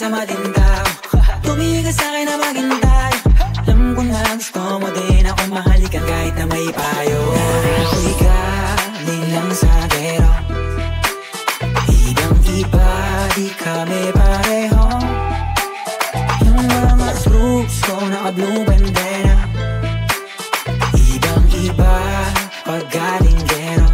sa malindaw. Tumigil sa'kin na maghintay. Alam ko na gusto mo din ako mahalikan kahit na may payo. Ako'y galing lang sa gero. Ibang iba, di kami pareho. Yung mga troops ko naka-blue bandera. Ibang iba, pag galing gero.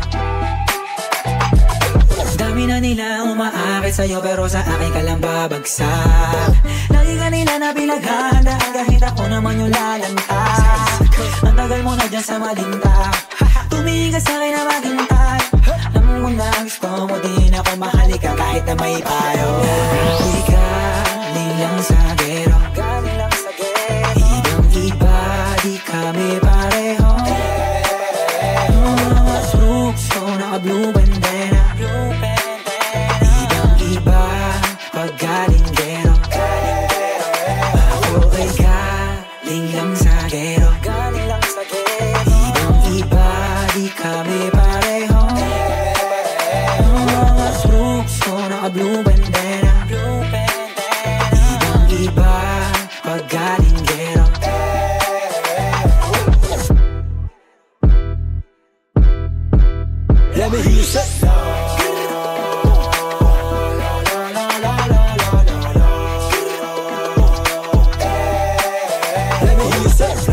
Dami na nila umaakit sa'yo pero sa akin ka lang babagsak. Lagi ka nila na pinaghahandaan kahit ako naman yung lalantay. Ang tagal mo na dyan sa malinta. Tumingin ka sa'kin na maghintay. Alam mo na gusto mo din ako mahalikan kahit na may payo. Ako'y galing lang sa gero. Ibang iba, di kami pareho. Yung mga troops ko naka-blue bandera. Ibang iba, pag galing gero. Ako ay galing lang sa gero. Ibang iba, di kami pareho. Yung mga troops ko naka-blue bandera. Ibang iba, pag galing gero. Let me hear you say let me hear you say